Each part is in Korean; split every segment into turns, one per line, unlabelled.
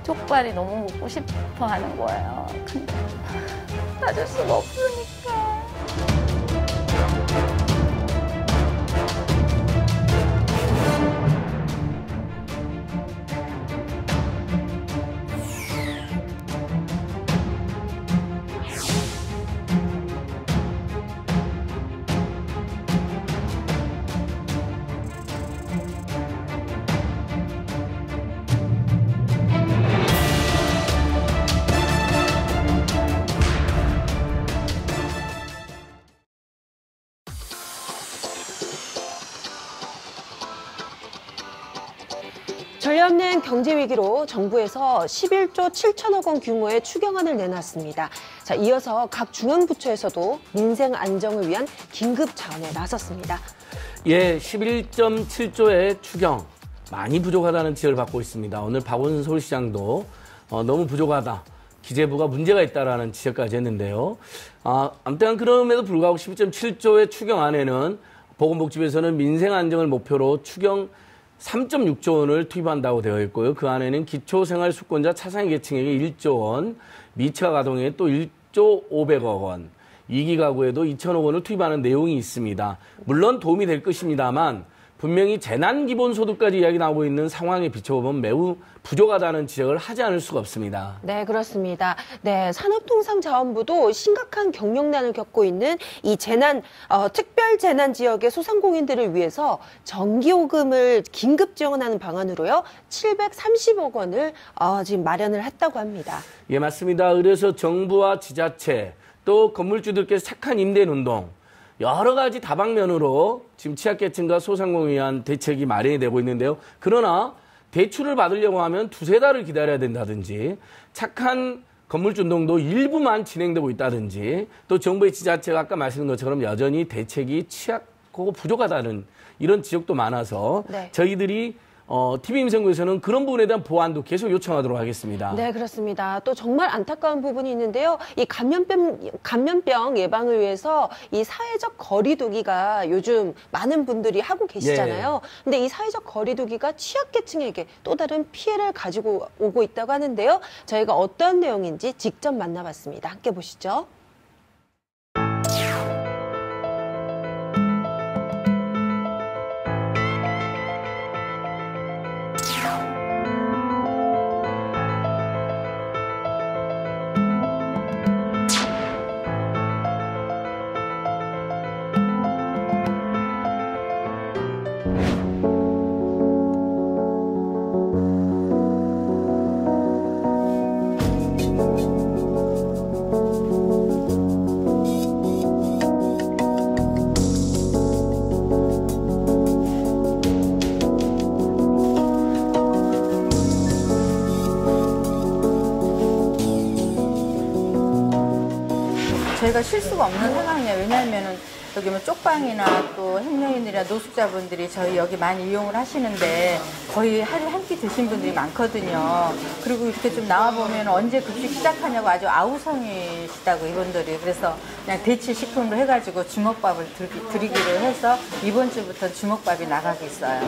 족발이 너무 먹고 싶어 하는 거예요. 근데 사줄 수가 없으니까.
전례없는 경제 위기로 정부에서 11조 7천억 원 규모의 추경안을 내놨습니다. 자, 이어서 각 중앙부처에서도 민생 안정을 위한 긴급 자원에 나섰습니다.
예, 11.7조의 추경 많이 부족하다는 지적을 받고 있습니다. 오늘 박원순 서울시장도 너무 부족하다. 기재부가 문제가 있다라는 지적까지 했는데요. 아무튼 그럼에도 불구하고 11.7조의 추경안에는 보건복지부에서는 민생 안정을 목표로 추경 3.6조 원을 투입한다고 되어 있고요. 그 안에는 기초생활수급자 차상위 계층에게 1조 원, 미처 가동에 또 1조 500억 원, 2기 가구에도 2천억 원을 투입하는 내용이 있습니다. 물론 도움이 될 것입니다만 분명히 재난기본소득까지 이야기 나오고 있는 상황에 비춰보면 매우 부족하다는 지적을 하지 않을 수가 없습니다.
네, 그렇습니다. 네, 산업통상자원부도 심각한 경영난을 겪고 있는 이 특별 재난 지역의 소상공인들을 위해서 전기요금을 긴급 지원하는 방안으로요, 730억 원을 지금 마련을 했다고 합니다.
예, 맞습니다. 그래서 정부와 지자체 또 건물주들께서 착한 임대운동 여러 가지 다방면으로 지금 취약계층과 소상공인을 위한 대책이 마련이 되고 있는데요. 그러나 대출을 받으려고 하면 두세 달을 기다려야 된다든지 착한 건물주운동도 일부만 진행되고 있다든지 또 정부의 지자체가 아까 말씀드린 것처럼 여전히 대책이 취약하고 부족하다는 이런 지적도 많아서 네. 저희들이 TV임성구에서는 그런 부분에 대한 보완도 계속 요청하도록 하겠습니다.
네, 그렇습니다. 또 정말 안타까운 부분이 있는데요. 이 감염병 예방을 위해서 이 사회적 거리두기가 요즘 많은 분들이 하고 계시잖아요. 예. 근데 이 사회적 거리두기가 취약계층에게 또 다른 피해를 가지고 오고 있다고 하는데요. 저희가 어떤 내용인지 직접 만나봤습니다. 함께 보시죠.
저희가 쉴 수가 없는 상황이에요. 왜냐하면은 여기 뭐 쪽방이나 또 행여인이나 노숙자분들이 저희 여기 많이 이용을 하시는데 거의 하루에 한 끼 드신 분들이 많거든요. 그리고 이렇게 좀 나와보면 언제 급식 시작하냐고 아주 아우성이시다고 이분들이. 그래서 그냥 대체식품으로 해가지고 주먹밥을 드리기로 해서 이번 주부터 주먹밥이 나가고 있어요.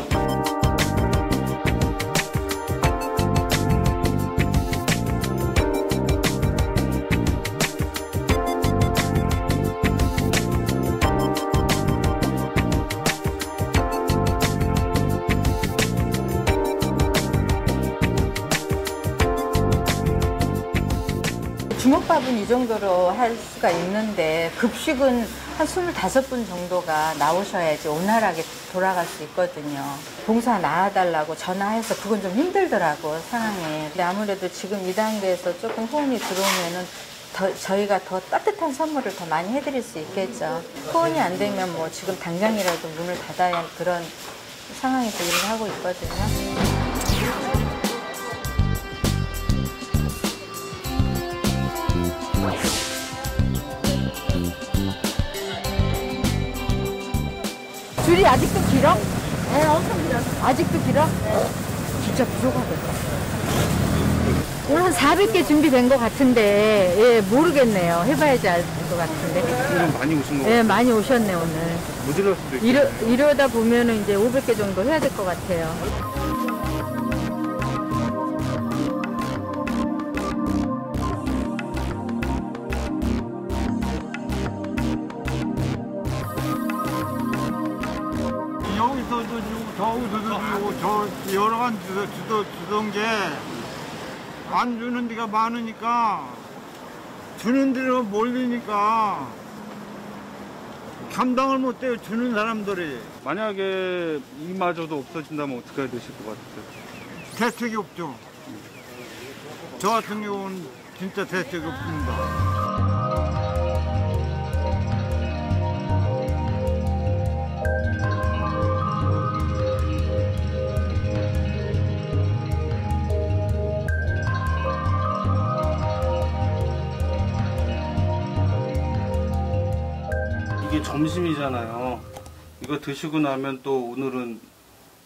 주먹밥은 이 정도로 할 수가 있는데 급식은 한 25분 정도가 나오셔야지 온활하게 돌아갈 수 있거든요. 봉사 나와달라고 전화해서 그건 좀 힘들더라고, 상황이. 근데 아무래도 지금 이 단계에서 조금 후원이 들어오면은 저희가 더 따뜻한 선물을 더 많이 해드릴 수 있겠죠. 후원이 안 되면 뭐 지금 당장이라도 문을 닫아야 그런 상황에서 일을 하고 있거든요. 줄이 아직도 길어? 네, 엄청 길어. 아직도 길어? 네. 진짜 부족하겠다. 오늘 한 400개 준비된 것 같은데, 예, 모르겠네요. 해봐야지 알 것 같은데.
오늘 많이 오신 거 같아요.
예, 많이 오셨네, 오늘.
모자랄 수도 있겠네요.
이러다 보면은 이제 500개 정도 해야 될 것 같아요.
조금만 주던 게 안 주는 데가 많으니까 주는 데로 몰리니까 감당을 못해요, 주는 사람들이.
만약에 이마저도 없어진다면 어떻게 해야 되실 것 같으세요?
대책이 없죠. 저 같은 경우는 진짜 대책이 없습니다.
이게 점심이잖아요. 이거 드시고 나면 또 오늘은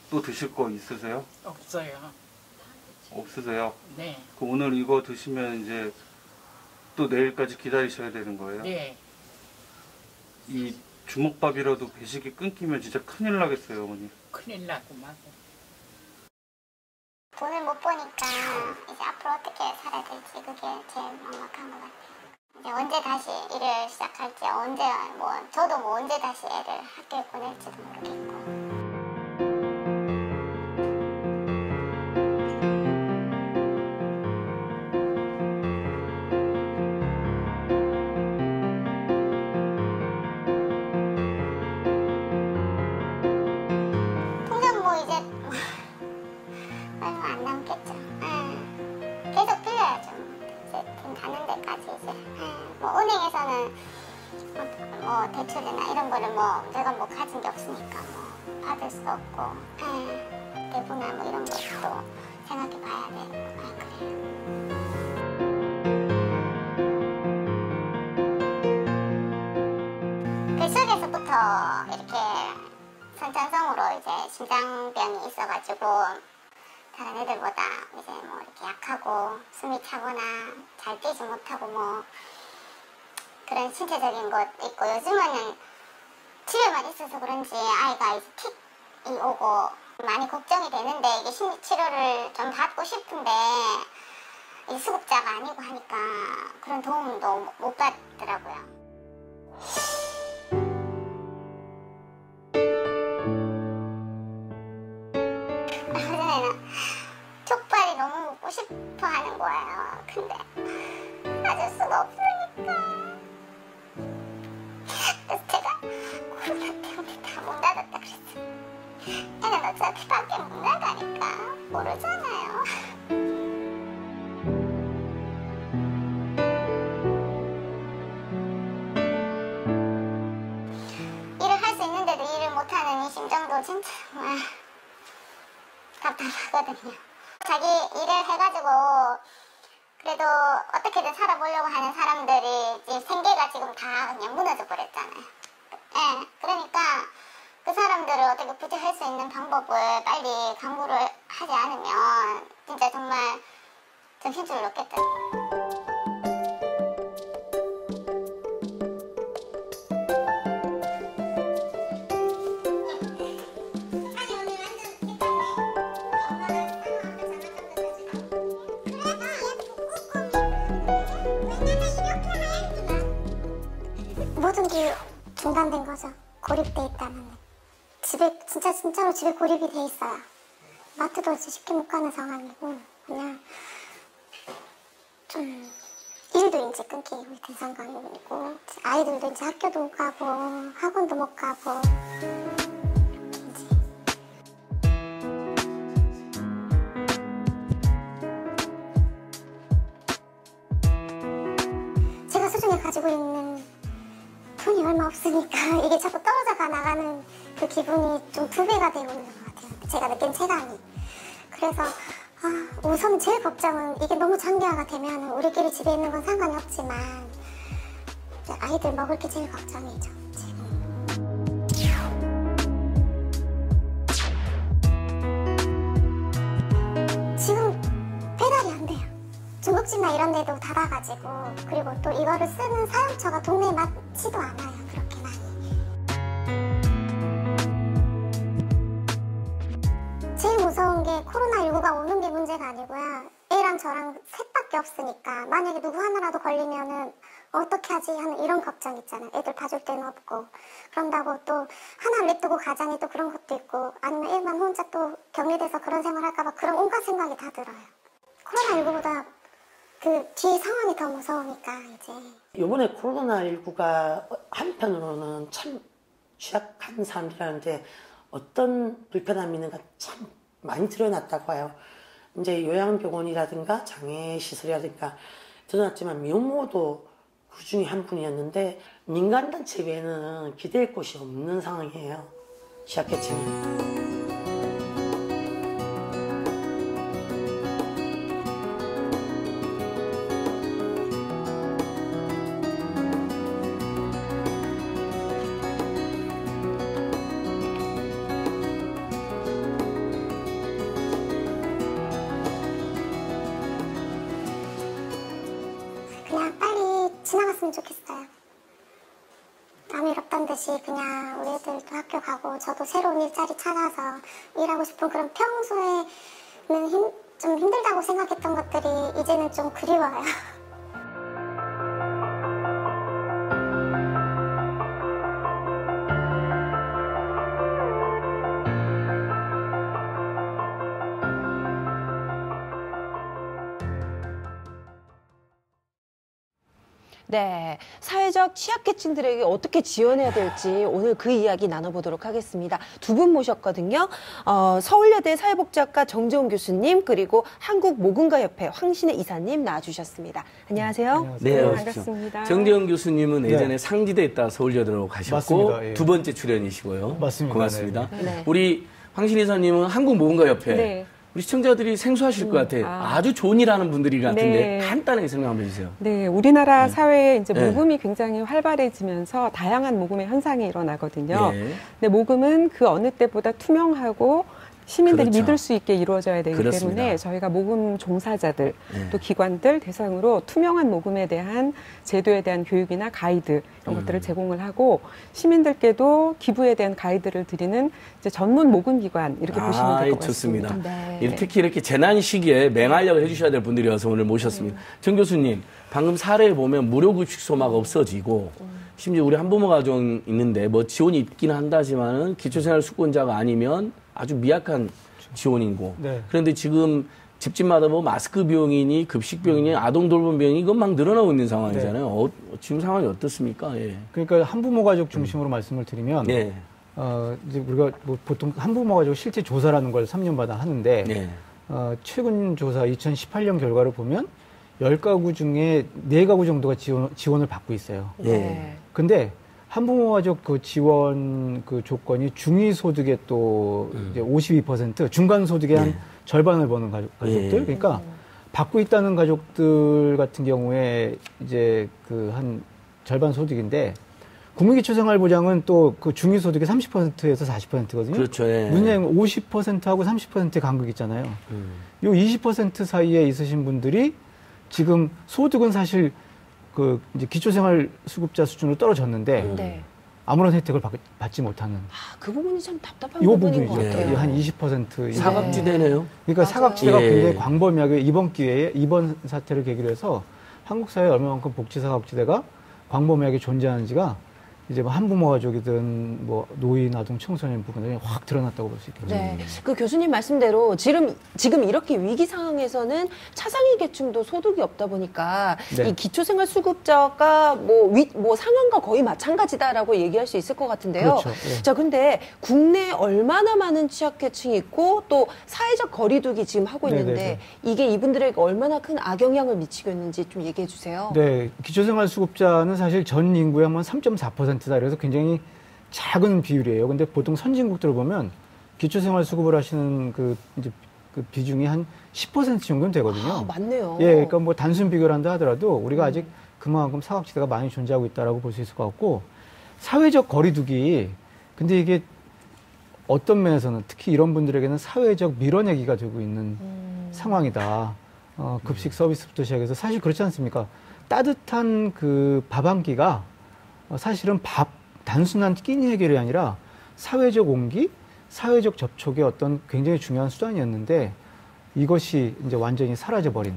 또 드실 거 있으세요?
없어요.
없으세요?
네.
그럼 오늘 이거 드시면 이제 또 내일까지 기다리셔야 되는 거예요?
네.
이 주먹밥이라도 배식이 끊기면 진짜 큰일 나겠어요, 어머니.
큰일 나고 마고.
돈을 못 버니까 이제 앞으로 어떻게 살아야 될지 그게 제일 막막한 것 같아요. 이제 언제 다시 일을 시작할지, 언제 저도 언제 다시 애를 학교에 보낼지도 모르겠고. 통장 이제 얼마 안 남겠죠. 계속 빌려야죠. 이제 돈 닿는 데까지 이제. 은행에서는 대출이나 이런 거를 내가 가진 게 없으니까 받을 수 없고, 대부나 이런 것도 생각해 봐야 되고, 그래요. 뱃속에서부터 이렇게 선천성으로 이제 심장병이 있어가지고 다른 애들보다 이제 이렇게 약하고 숨이 차거나 잘 뛰지 못하고 그런 신체적인 것 있고, 요즘은 집에만 있어서 그런지 아이가 이제 틱이 오고 많이 걱정이 되는데, 이게 심리치료를 좀 받고 싶은데 이 수급자가 아니고 하니까 그런 도움도 못 받더라고요. 예전에는 족발이 너무 먹고 싶어 하는 거예요. 근데 사줄 수가 없으니까. 그래서 제가 코로나 때문에 다 못 나갔다 그랬어요. 애는 어차피 밖에 못 나가니까 모르잖아요. 일을 할 수 있는데도 일을 못하는 이 심정도 진짜 답답하거든요. 자기 일을 해가지고 그래도 어떻게든 살아보려고 하는 사람들이 지금 생계가 지금 다 그냥 무너져 버렸잖아요. 예, 그러니까 그 사람들을 어떻게 구제할 수 있는 방법을 빨리 강구를 하지 않으면 진짜 정말 정신줄을 놓겠다. 모든 게 중단된 거죠. 고립돼 있다는. 진짜로 집에 고립이 돼 있어요. 마트도 쉽게 못 가는 상황이고, 그냥 좀 일도 이제 끊기고 된 상황이고, 아이들도 이제 학교도 못 가고 학원도 못 가고. 제가 수중에 가지고 있는 돈이 얼마 없으니까 이게 자꾸 떨어져 나가는 그 기분이 좀 2배가 되고 있는 것 같아요. 제가 느낀 체감이. 그래서 우선 제일 걱정은, 이게 너무 장기화가 되면 우리끼리 집에 있는 건 상관이 없지만 아이들 먹을 게 제일 걱정이죠, 지금 배달이 안 돼요. 중국집이나 이런 데도 닫아가지고, 그리고 또 이거를 쓰는 사용처가 동네에 많지도 않아요, 그렇게 많이. 제일 무서운 게 코로나19가 오는 게 문제가 아니고요. 애랑 애랑 저랑 셋밖에 없으니까 만약에 누구 하나라도 걸리면은 어떻게 하지 하는 이런 걱정 있잖아요. 애들 봐줄 데는 없고 그런다고 또 하나를 냅두고 가자니 또 그런 것도 있고 아니면 애만 혼자 또 격리돼서 그런 생활 할까봐 그런 온갖 생각이 다 들어요. 코로나19보다 그 뒤에 상황이 더 무서우니까 이제.
이번에 코로나19가 한편으로는 참 취약한 사람들한테 어떤 불편함이 있는가 참 많이 드러났다고 해요. 이제 요양병원이라든가 장애시설이라든가 드러났지만 미혼모도 그 중에 한 분이었는데 민간단체 외에는 기댈 곳이 없는 상황이에요. 취약계층이.
그냥 빨리 지나갔으면 좋겠어요. 아무 일 없단 듯이 그냥 우리 애들도 학교 가고 저도 새로운 일자리 찾아서 일하고 싶은 그런 평소에는 좀 힘들다고 생각했던 것들이 이제는 좀 그리워요.
네, 사회적 취약계층들에게 어떻게 지원해야 될지 오늘 그 이야기 나눠보도록 하겠습니다. 두 분 모셨거든요. 서울여대 사회복지학과 정재훈 교수님 그리고 한국모금가협회 황신혜 이사님 나와주셨습니다. 안녕하세요.
네,
반갑습니다.
정재훈 교수님은 예전에
네.
상지대 있다 서울여대로 가셨고
맞습니다. 예.
두 번째 출연이시고요.
맞습니다.
고맙습니다.
네.
우리 황신혜 이사님은 한국모금가협회
네.
우리 시청자들이 생소하실 것 같아요. 아주 좋은 일하는 분들이 같은데
네.
간단하게 설명 한번 해주세요.
네, 우리나라
네.
사회에 이제
네.
모금이 굉장히 활발해지면서 다양한 모금의 현상이 일어나거든요.
네.
근데 모금은 그 어느 때보다 투명하고 시민들이
그렇죠.
믿을 수 있게 이루어져야 되기
그렇습니다.
때문에 저희가 모금 종사자들
네.
또 기관들 대상으로 투명한 모금에 대한 제도에 대한 교육이나 가이드 이런 것들을 제공을 하고 시민들께도 기부에 대한 가이드를 드리는 이제 전문 모금 기관 이렇게 보시면 될 것 같습니다.
좋습니다.
네.
특히 이렇게 재난 시기에 맹활약을 해주셔야 될 분들이어서 오늘 모셨습니다. 정 교수님, 방금 사례에 보면 무료급식소마가 없어지고 심지어 우리 한부모 가정 있는데 뭐 지원이 있긴 한다지만은 기초생활수급자가 아니면 아주 미약한 지원이고
네.
그런데 지금 집집마다 뭐 마스크 비용이니 급식 비용이니 아동 돌봄 비용이 이건 막 늘어나고 있는 상황이잖아요. 지금 상황이 어떻습니까? 예.
그러니까 한부모 가족 중심으로 말씀을 드리면
네.
이제 우리가 뭐 보통 한부모 가족 실제 조사라는 걸 3년마다 하는데
네.
최근 조사 2018년 결과를 보면 10가구 중에 4가구 정도가 지원을 받고 있어요.
예.
근데 한부모 가족 그 지원 그 조건이 중위소득의 또 이제 52% 중간소득의 한 절반을 버는 가족들.
예.
그러니까 받고 있다는 가족들 같은 경우에 이제 그 한 절반 소득인데 국민기초생활보장은 또 그 중위소득의 30%에서 40%거든요.
그렇죠. 예.
무슨 얘기냐면 50%하고 30%의 간극 있잖아요. 이 20% 사이에 있으신 분들이 지금 소득은 사실 그 이제 기초생활수급자 수준으로 떨어졌는데
네.
아무런 혜택을 받지 못하는
그 부분이 참 답답한
이
부분인 것
부분이죠.
같아요.
한 20%.
사각지대네요.
그러니까
맞아요.
사각지대가
예.
굉장히 광범위하게 이번 기회에 이번 사태를 계기로 해서 한국 사회에 얼마만큼 복지 사각지대가 광범위하게 존재하는지가 이제 뭐 한부모 가족이든 뭐 노인, 아동, 청소년 부분에 확 드러났다고 볼 수 있겠죠.
네, 그 교수님 말씀대로 지금 이렇게 위기 상황에서는 차상위 계층도 소득이 없다 보니까
네.
이 기초생활수급자가 뭐 상황과 거의 마찬가지다라고 얘기할 수 있을 것 같은데요.
그렇죠. 네.
자, 근데 국내에 얼마나 많은 취약계층이 있고 또 사회적 거리두기 지금 하고 있는데
네네네.
이게 이분들에게 얼마나 큰 악영향을 미치고 있는지 좀 얘기해 주세요.
네, 기초생활수급자는 사실 전 인구의 한 3.4%다. 그래서 굉장히 작은 비율이에요. 근데 보통 선진국들을 보면 기초생활수급을 하시는 그 이제 그 비중이 한 10% 정도는 되거든요.
아, 맞네요.
예, 그러니까 뭐 단순 비교를 한다 하더라도 우리가 아직 그만큼 사각지대가 많이 존재하고 있다라고 볼 수 있을 것 같고 사회적 거리두기. 근데 이게 어떤 면에서는 특히 이런 분들에게는 사회적 밀어내기가 되고 있는 상황이다. 급식 서비스부터 시작해서 사실 그렇지 않습니까? 따뜻한 그 밥 한 끼가 사실은 단순한 끼니 해결이 아니라 사회적 온기, 사회적 접촉의 어떤 굉장히 중요한 수단이었는데 이것이 이제 완전히 사라져버린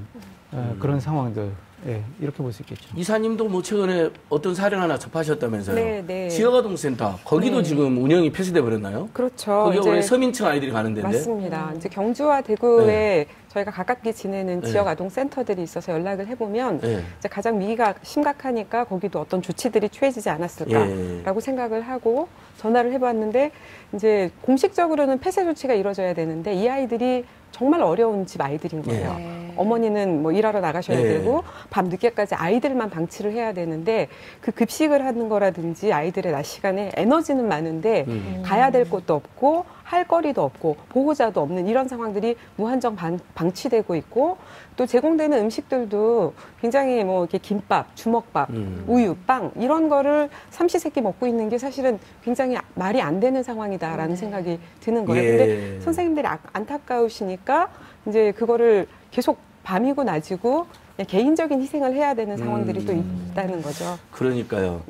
그런 상황들. 예, 이렇게 볼 수 있겠죠.
이사님도 뭐 최근에 어떤 사례 하나 접하셨다면서요?
네.
지역아동센터 거기도 지금 운영이 폐쇄돼 버렸나요?
그렇죠.
거기 원래 서민층 아이들이 가는 데인데.
맞습니다. 이제 경주와 대구에 저희가 가깝게 지내는 지역 아동 센터들이 있어서 연락을 해보면 이제 가장 위기가 심각하니까 거기도 어떤 조치들이 취해지지 않았을까라고 생각을 하고 전화를 해봤는데 이제 공식적으로는 폐쇄 조치가 이루어져야 되는데 이 아이들이 정말 어려운 집 아이들인 거예요. 어머니는 뭐 일하러 나가셔야 되고 밤 늦게까지 아이들만 방치를 해야 되는데 그 급식을 하는 거라든지 아이들의 낮 시간에 에너지는 많은데 가야 될 곳도 없고 할 거리도 없고 보호자도 없는 이런 상황들이 무한정 방치되고 있고 또 제공되는 음식들도 굉장히 뭐 이렇게 김밥, 주먹밥, 우유, 빵 이런 거를 삼시세끼 먹고 있는 게 사실은 굉장히 말이 안 되는 상황이다라는 생각이 드는 거예요. 근데 선생님들이 안타까우시니까 이제 그거를 계속 밤이고 낮이고 개인적인 희생을 해야 되는 상황들이 또 있다는 거죠.
그러니까요.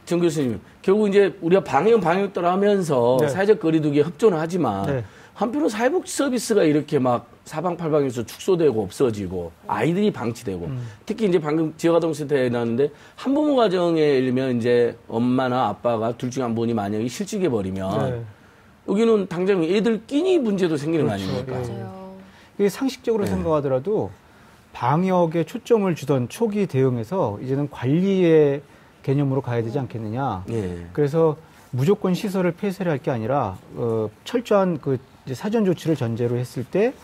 정 교수님, 결국 이제 우리가 방역대로 하면서 사회적 거리두기에 협조는 하지만 한편으로 사회복지 서비스가 이렇게 막 사방팔방에서 축소되고 없어지고 아이들이 방치되고 특히 이제 방금 지역아동센터에 나왔는데 한부모 가정에 예를 들면 이제 엄마나 아빠가 둘 중에 한 분이 만약에 실직해 버리면 여기는 당장 애들 끼니 문제도 생기는 거 아닙니까?
맞아요.
이게 상식적으로 생각하더라도 방역에 초점을 주던 초기 대응에서 이제는 관리의 개념으로 가야 되지 않겠느냐. 그래서 무조건 시설을 폐쇄를 할 게 아니라 철저한 그 이제 사전 조치를 전제로 했을 때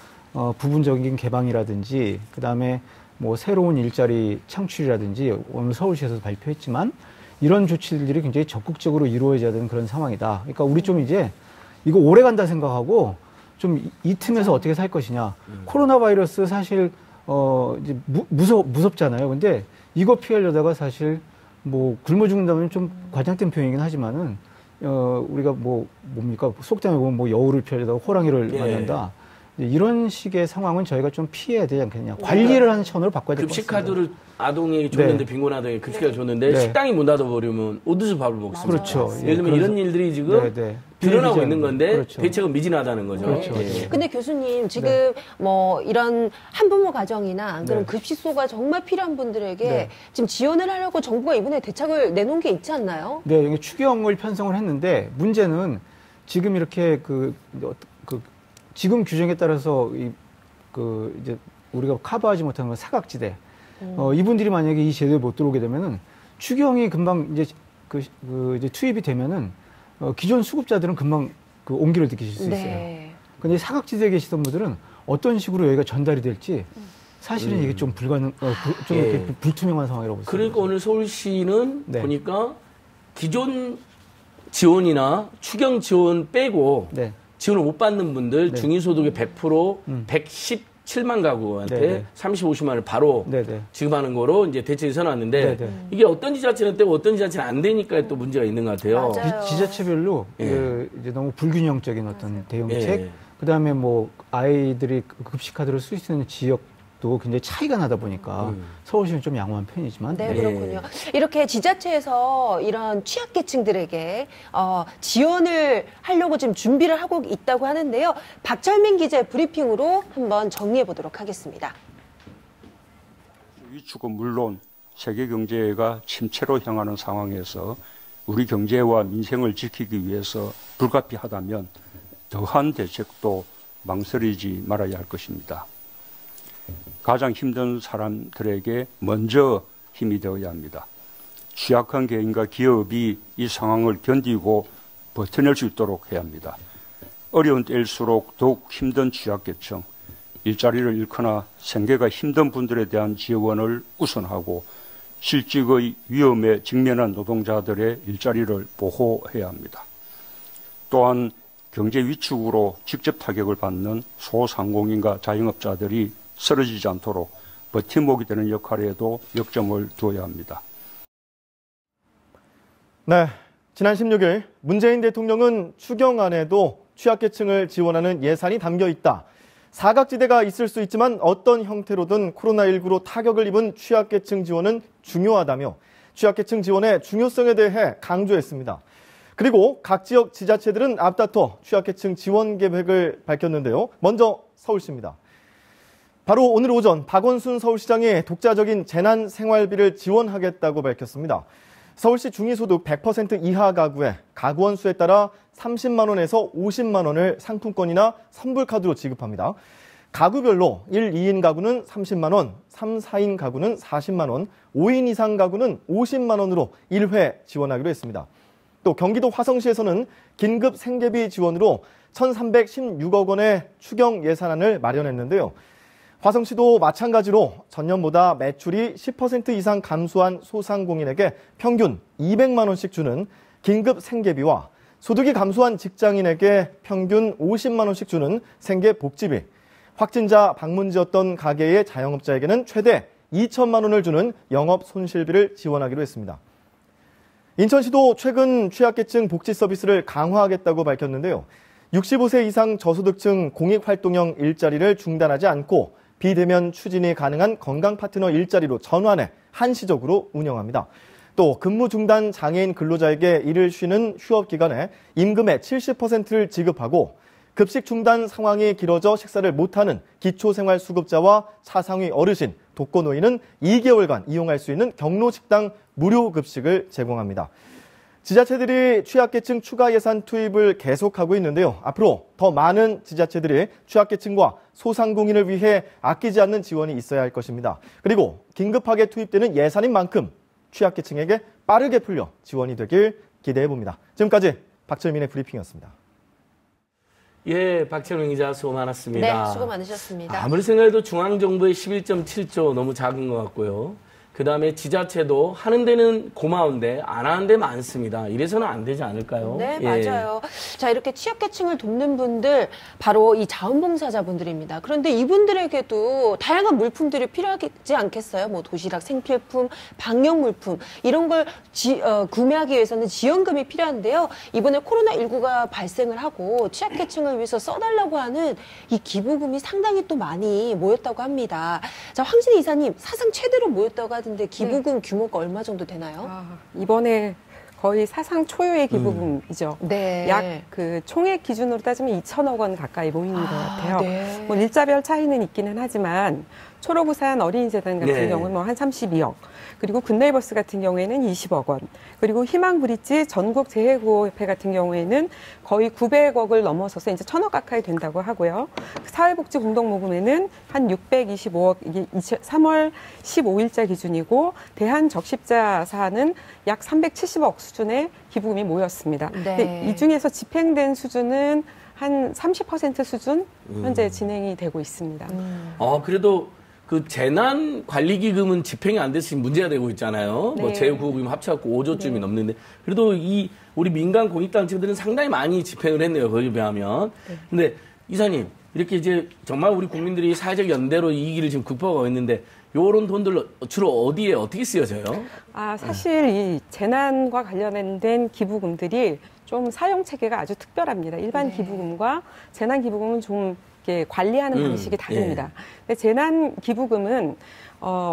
부분적인 개방이라든지 그다음에 뭐 새로운 일자리 창출이라든지 오늘 서울시에서 발표했지만 이런 조치들이 굉장히 적극적으로 이루어져야 되는 그런 상황이다. 그러니까 우리 좀 이제 이거 오래 간다 생각하고 좀 이 틈에서 어떻게 살 것이냐. 코로나 바이러스 사실 이제 무섭잖아요. 근데 이거 피하려다가 사실 뭐 굶어 죽는다면 좀 과장된 표현이긴 하지만은 우리가 뭡니까 속담에 보면 뭐 여우를 피하려다가 호랑이를 만난다. 이런 식의 상황은 저희가 좀 피해야 되지 않겠느냐. 관리를 하는 차원으로 바꿔야 될 것 같습니다.
급식카드를 아동에게 줬는데 빈곤 아동에게 급식카드 줬는데 식당이 문 닫아버리면 어디서 밥을 먹습니까?
그렇죠.
예를 들면 이런 일들이 지금 드러나고 있는 건데 대책은 미진하다는 거죠.
그렇죠.
근데 교수님 지금 뭐 이런 한부모 가정이나 그런 급식소가 정말 필요한 분들에게 지금 지원을 하려고 정부가 이번에 대책을 내놓은 게 있지 않나요?
네, 이게 추경을 편성을 했는데 문제는 지금 이렇게 지금 규정에 따라서 이제 우리가 커버하지 못하는 건 사각지대. 이분들이 만약에 이 제도에 못 들어오게 되면은 추경이 금방 이제 이제 투입이 되면은 기존 수급자들은 금방 온기를 느끼실 수 있어요. 근데 사각지대에 계시던 분들은 어떤 식으로 여기가 전달이 될지 사실은 이게 좀 좀 이렇게 불투명한 상황이라고 보습니다.
그러니까 오늘 서울시는 보니까 기존 지원이나 추경 지원 빼고 지원을 못 받는 분들 중위소득의 100% 117만 가구한테 30, 50만 원을 바로 지급하는 거로 이제 대책이 서놨는데 이게 어떤 지자체는 떼고 어떤 지자체는 안 되니까 또 문제가 있는 것 같아요.
지자체별로 이제 너무 불균형적인 어떤 대응책, 그다음에 뭐 아이들이 급식카드를 쓸 수 있는 지역도 굉장히 차이가 나다 보니까 서울시는 좀 양호한 편이지만
그렇군요. 이렇게 지자체에서 이런 취약계층들에게 지원을 하려고 지금 준비를 하고 있다고 하는데요. 박철민 기자의 브리핑으로 한번 정리해 보도록 하겠습니다.
위축은 물론 세계 경제가 침체로 향하는 상황에서 우리 경제와 민생을 지키기 위해서 불가피하다면 더한 대책도 망설이지 말아야 할 것입니다. 가장 힘든 사람들에게 먼저 힘이 되어야 합니다. 취약한 개인과 기업이 이 상황을 견디고 버텨낼 수 있도록 해야 합니다. 어려운 때일수록 더욱 힘든 취약계층, 일자리를 잃거나 생계가 힘든 분들에 대한 지원을 우선하고 실직의 위험에 직면한 노동자들의 일자리를 보호해야 합니다. 또한 경제 위축으로 직접 타격을 받는 소상공인과 자영업자들이 쓰러지지 않도록 버팀목이 되는 역할에도 역점을 두어야 합니다.
네, 지난 16일 문재인 대통령은 추경안에도 취약계층을 지원하는 예산이 담겨 있다. 사각지대가 있을 수 있지만 어떤 형태로든 코로나19로 타격을 입은 취약계층 지원은 중요하다며 취약계층 지원의 중요성에 대해 강조했습니다. 그리고 각 지역 지자체들은 앞다퉈 취약계층 지원 계획을 밝혔는데요. 먼저 서울시입니다. 바로 오늘 오전 박원순 서울시장이 독자적인 재난생활비를 지원하겠다고 밝혔습니다. 서울시 중위소득 100% 이하 가구에 가구원 수에 따라 30만 원에서 50만 원을 상품권이나 선불카드로 지급합니다. 가구별로 1, 2인 가구는 30만 원, 3, 4인 가구는 40만 원, 5인 이상 가구는 50만 원으로 1회 지원하기로 했습니다. 또 경기도 화성시에서는 긴급 생계비 지원으로 1,316억 원의 추경 예산안을 마련했는데요. 화성시도 마찬가지로 전년보다 매출이 10% 이상 감소한 소상공인에게 평균 200만 원씩 주는 긴급 생계비와 소득이 감소한 직장인에게 평균 50만 원씩 주는 생계복지비, 확진자 방문지였던 가게의 자영업자에게는 최대 2천만 원을 주는 영업 손실비를 지원하기로 했습니다. 인천시도 최근 취약계층 복지 서비스를 강화하겠다고 밝혔는데요. 65세 이상 저소득층 공익활동형 일자리를 중단하지 않고 비대면 추진이 가능한 건강파트너 일자리로 전환해 한시적으로 운영합니다. 또 근무 중단 장애인 근로자에게 일을 쉬는 휴업 기간에 임금의 70%를 지급하고 급식 중단 상황이 길어져 식사를 못하는 기초생활수급자와 차상위 어르신, 독거노인은 2개월간 이용할 수 있는 경로식당 무료 급식을 제공합니다. 지자체들이 취약계층 추가 예산 투입을 계속하고 있는데요. 앞으로 더 많은 지자체들이 취약계층과 소상공인을 위해 아끼지 않는 지원이 있어야 할 것입니다. 그리고 긴급하게 투입되는 예산인 만큼 취약계층에게 빠르게 풀려 지원이 되길 기대해봅니다. 지금까지 박철민의 브리핑이었습니다.
예, 박철민 기자 수고 많았습니다.
네, 수고 많으셨습니다.
아무리 생각해도 중앙정부의 11.7조 너무 작은 것 같고요. 그다음에 지자체도 하는 데는 고마운데 안 하는 데 많습니다. 이래서는 안 되지 않을까요?
네,
예.
맞아요. 자, 이렇게 취약계층을 돕는 분들 바로 이 자원봉사자분들입니다. 그런데 이분들에게도 다양한 물품들이 필요하지 않겠어요? 뭐 도시락 생필품, 방역 물품 이런 걸 구매하기 위해서는 지원금이 필요한데요. 이번에 코로나19가 발생을 하고 취약계층을 위해서 써달라고 하는 이 기부금이 상당히 또 많이 모였다고 합니다. 자, 황진희 이사님, 사상 최대로 모였다고 하던데 기부금 규모가 얼마 정도 되나요?
이번에 거의 사상 초유의 기부금이죠.
네.
약 그 총액 기준으로 따지면 2천억 원 가까이 모이는 것 같아요.
네.
뭐 일자별 차이는 있기는 하지만 초록우산 어린이재단 같은
네.
경우는 뭐 한 32억, 그리고 굿네이버스 같은 경우에는 20억 원, 그리고 희망브릿지 전국재해구호협회 같은 경우에는 거의 900억을 넘어서서 이제 1,000억 가까이 된다고 하고요. 사회복지 공동모금에는 한 625억, 이게 3월 15일자 기준이고 대한적십자사는 약 370억 수준의 기부금이 모였습니다.
네.
근데 이 중에서 집행된 수준은 한 30% 수준 현재 진행이 되고 있습니다.
그래도 그 재난관리기금은 집행이 안 돼서 문제가 되고 있잖아요.
네.
뭐 재구호금 합쳐갖고 5조쯤이 넘는데 그래도 이 우리 민간 공익단체들은 상당히 많이 집행을 했네요. 거기에 비하면. 근데 이사님 이렇게 이제 정말 우리 국민들이 사회적 연대로 이 위기를 지금 극복하고 있는데 요런 돈들 주로 어디에 어떻게 쓰여져요?
사실 이 재난과 관련된 기부금들이 좀 사용 체계가 아주 특별합니다. 일반 기부금과 재난 기부금은 좀 이렇게 관리하는 방식이 다릅니다. 근데 재난 기부금은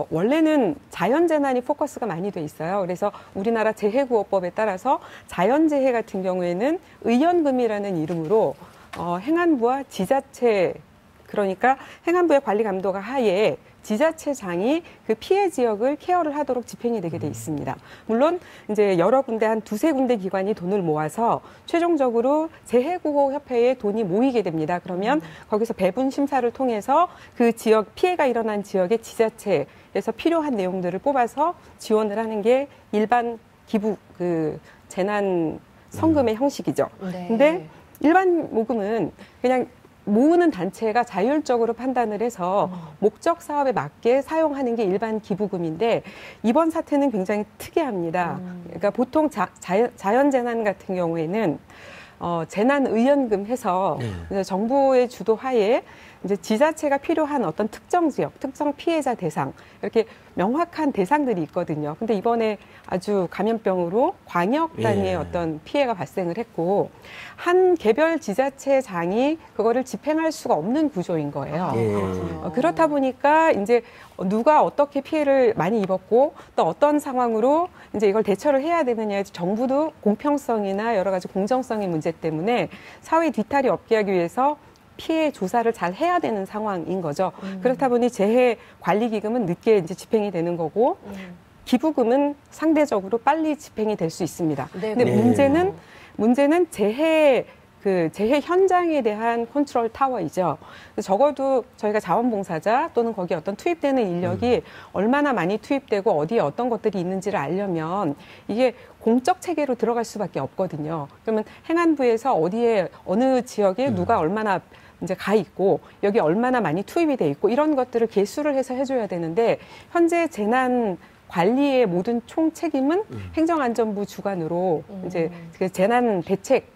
원래는 자연재난이 포커스가 많이 돼 있어요. 그래서 우리나라 재해구호법에 따라서 자연재해 같은 경우에는 의연금이라는 이름으로 행안부와 지자체, 그러니까 행안부의 관리 감독 하에 지자체장이 그 피해 지역을 케어를 하도록 집행이 되게 돼 있습니다. 물론 이제 여러 군데 한 두세 군데 기관이 돈을 모아서 최종적으로 재해구호협회에 돈이 모이게 됩니다. 그러면 거기서 배분 심사를 통해서 그 지역 피해가 일어난 지역의 지자체에서 필요한 내용들을 뽑아서 지원을 하는 게 일반 기부 그 재난 성금의 형식이죠.
네.
근데 일반 모금은 그냥 모으는 단체가 자율적으로 판단을 해서 목적 사업에 맞게 사용하는 게 일반 기부금인데 이번 사태는 굉장히 특이합니다. 그러니까 보통 자연재난 같은 경우에는 재난의연금 해서 정부의 주도하에 이제 지자체가 필요한 어떤 특정 지역, 특정 피해자 대상 이렇게 명확한 대상들이 있거든요. 근데 이번에 아주 감염병으로 광역 단위의 어떤 피해가 발생을 했고 한 개별 지자체장이 그거를 집행할 수가 없는 구조인 거예요. 그렇다 보니까 이제 누가 어떻게 피해를 많이 입었고 또 어떤 상황으로 이제 이걸 대처를 해야 되느냐에 정부도 공평성이나 여러 가지 공정성의 문제 때문에 사회 뒤탈이 없게 하기 위해서 피해 조사를 잘 해야 되는 상황인 거죠. 그렇다 보니 재해관리기금은 늦게 이제 집행이 되는 거고 기부금은 상대적으로 빨리 집행이 될 수 있습니다.
네.
근데
네.
문제는 재해 현장에 대한 컨트롤 타워이죠. 적어도 저희가 자원봉사자 또는 거기에 어떤 투입되는 인력이 얼마나 많이 투입되고 어디에 어떤 것들이 있는지를 알려면 이게 공적 체계로 들어갈 수밖에 없거든요. 그러면 행안부에서 어디에 어느 지역에 누가 얼마나 이제 가 있고 여기 얼마나 많이 투입이 돼 있고 이런 것들을 계수를 해서 해줘야 되는데 현재 재난 관리의 모든 총 책임은 행정안전부 주관으로 이제 그 재난 대책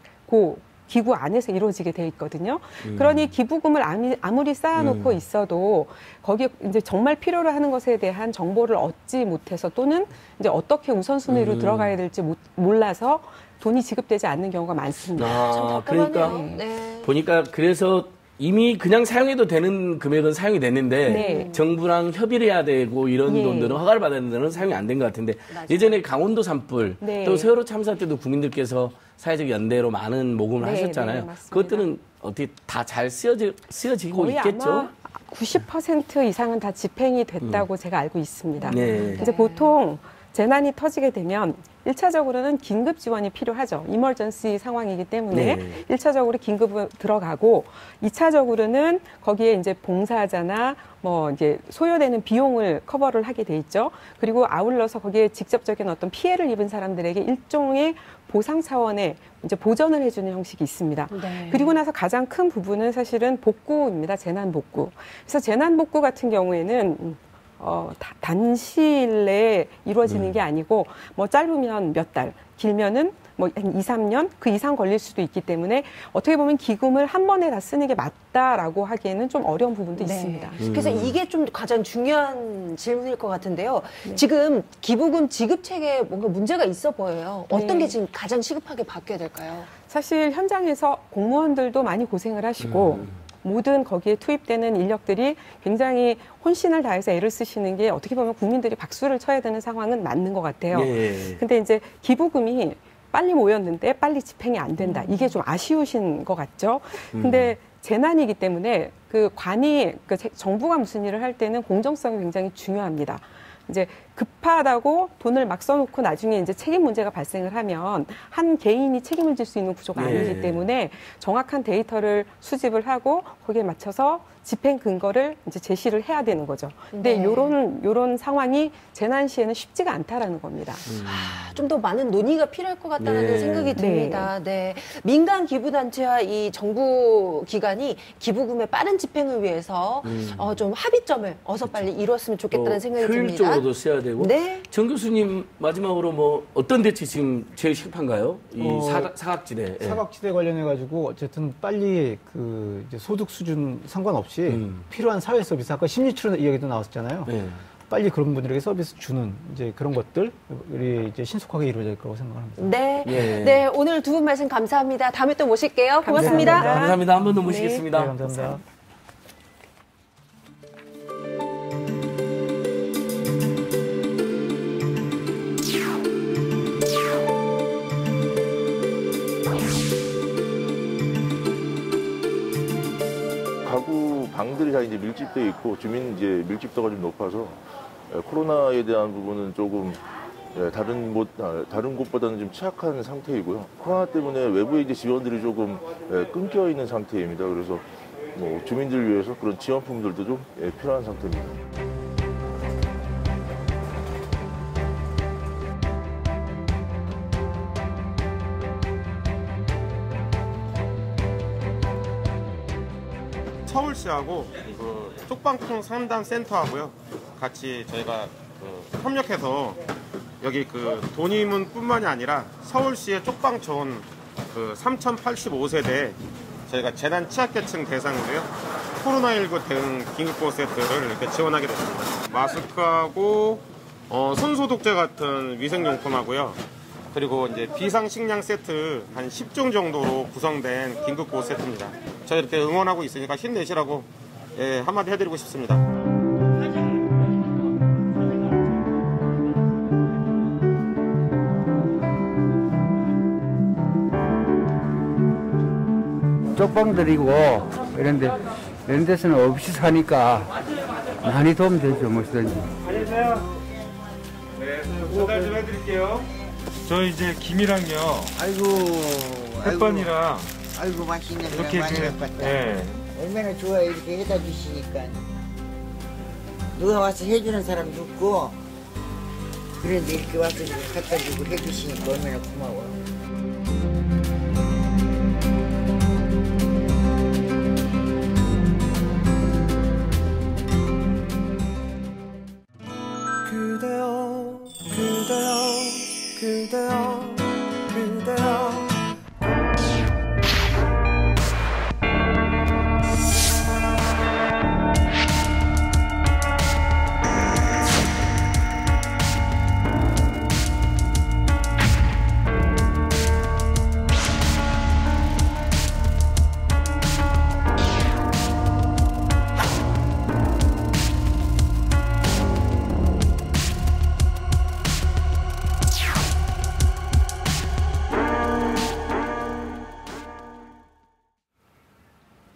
기구 안에서 이루어지게 돼 있거든요. 그러니 기부금을 아무리 쌓아놓고 있어도 거기에 이제 정말 필요로 하는 것에 대한 정보를 얻지 못해서 또는 이제 어떻게 우선순위로 들어가야 될지 몰라서 돈이 지급되지 않는 경우가 많습니다.
그러니까
네.
보니까 그래서 이미 그냥 사용해도 되는 금액은 사용이 됐는데
네.
정부랑 협의를 해야 되고 이런
예.
돈들은 허가를 받아야 되는 데는 사용이 안 된 것 같은데
맞아요.
예전에 강원도 산불
네.
또 세월호 참사 때도 국민들께서 사회적 연대로 많은 모금을
네,
하셨잖아요.
네, 맞습니다.
그것들은 어떻게 다 잘 쓰여지고
거의
있겠죠?
아마 90% 이상은 다 집행이 됐다고 제가 알고 있습니다.
네.
이제 보통 재난이 터지게 되면 1차적으로는 긴급 지원이 필요하죠. 이머전시 상황이기 때문에
네.
1차적으로 긴급으로 들어가고 2차적으로는 거기에 이제 봉사자나 뭐 이제 소요되는 비용을 커버를 하게 돼 있죠. 그리고 아울러서 거기에 직접적인 어떤 피해를 입은 사람들에게 일종의 보상 차원의 이제 보전을 해주는 형식이 있습니다.
네.
그리고 나서 가장 큰 부분은 사실은 복구입니다. 재난 복구. 그래서 재난 복구 같은 경우에는 단시일 내에 이루어지는 게 아니고 뭐 짧으면 몇 달, 길면은 뭐 한 2, 3년 그 이상 걸릴 수도 있기 때문에 어떻게 보면 기금을 한 번에 다 쓰는 게 맞다라고 하기에는 좀 어려운 부분도
네.
있습니다.
그래서 이게 좀 가장 중요한 질문일 것 같은데요. 지금 기부금 지급 체계에 뭔가 문제가 있어 보여요. 어떤 게 지금 가장 시급하게 바뀌어야 될까요?
사실 현장에서 공무원들도 많이 고생을 하시고 모든 거기에 투입되는 인력들이 굉장히 혼신을 다해서 애를 쓰시는 게 어떻게 보면 국민들이 박수를 쳐야 되는 상황은 맞는 것 같아요.
예.
근데 이제 기부금이 빨리 모였는데 빨리 집행이 안 된다. 이게 좀 아쉬우신 것 같죠? 근데 재난이기 때문에 정부가 무슨 일을 할 때는 공정성이 굉장히 중요합니다. 이제 급하다고 돈을 막 써놓고 나중에 이제 책임 문제가 발생을 하면 한 개인이 책임을 질 수 있는 구조가 아니기 때문에 정확한 데이터를 수집을 하고 거기에 맞춰서 집행 근거를 이제 제시를 해야 되는 거죠. 근데
네.
요런 상황이 재난 시에는 쉽지가 않다라는 겁니다.
좀 더 많은 논의가 필요할 것 같다는
네.
생각이 듭니다. 네. 민간 기부단체와 이 정부 기관이 기부금의 빠른 집행을 위해서 좀 합의점을 어서 빨리 이뤘으면 좋겠다는 생각이 듭니다.
효율적으로도 써야 되고.
네.
정 교수님 마지막으로 뭐 어떤 대책 지금 제일 시급한가요? 이 사각지대. 예.
사각지대 관련해 가지고 어쨌든 빨리 그 이제 소득 수준 상관없이 필요한 사회 서비스 아까 심리치료 이야기도 나왔었잖아요.
네.
빨리 그런 분들에게 서비스 주는 이제 그런 것들이 이제 신속하게 이루어질 거라고 생각합니다.
네.
예.
네. 오늘 두 분 말씀 감사합니다. 다음에 또 모실게요. 고맙습니다.
감사합니다. 한 번 더 모시겠습니다.
네, 감사합니다.
가구 방들이 다 이제 밀집돼 있고 주민 이제 밀집도가 좀 높아서 코로나에 대한 부분은 조금 다른 곳보다는 좀 취약한 상태이고요. 코로나 때문에 외부에 이제 지원들이 조금 끊겨 있는 상태입니다. 그래서 뭐 주민들을 위해서 그런 지원품들도 좀 필요한 상태입니다.
서울시하고 그 쪽방통 상담 센터하고요 같이 저희가 협력해서 여기 그 돈이문뿐만이 아니라 서울시의 쪽방촌 그 3085세대 저희가 재난 취약계층 대상으로요 코로나19 대응 긴급보호 세트를 이렇게 지원하게 됐습니다. 마스크하고 손소독제 같은 위생용품하고요. 그리고 이제 비상식량 세트 한 10종 정도로 구성된 긴급보호 세트입니다. 저희 이렇게 응원하고 있으니까 힘내시라고 한마디 해드리고 싶습니다.
자, 쪽방 드리고 이런 데서는 없이 사니까 많이 도움 되죠, 뭐든지.
안녕하세요. 네, 전달 좀 해드릴게요. 저 이제 김이랑요.
아이고.
햇반이랑.
아이고 맛있네.
이렇게
많이 먹었다.
네.
얼마나 좋아요 이렇게 해다 주시니까. 누가 와서 해주는 사람도 없고 그런데 이렇게 와서 이렇게 갖다 주고 해주시니까 얼마나 고마워.
그대여 그대여 그대여 그대여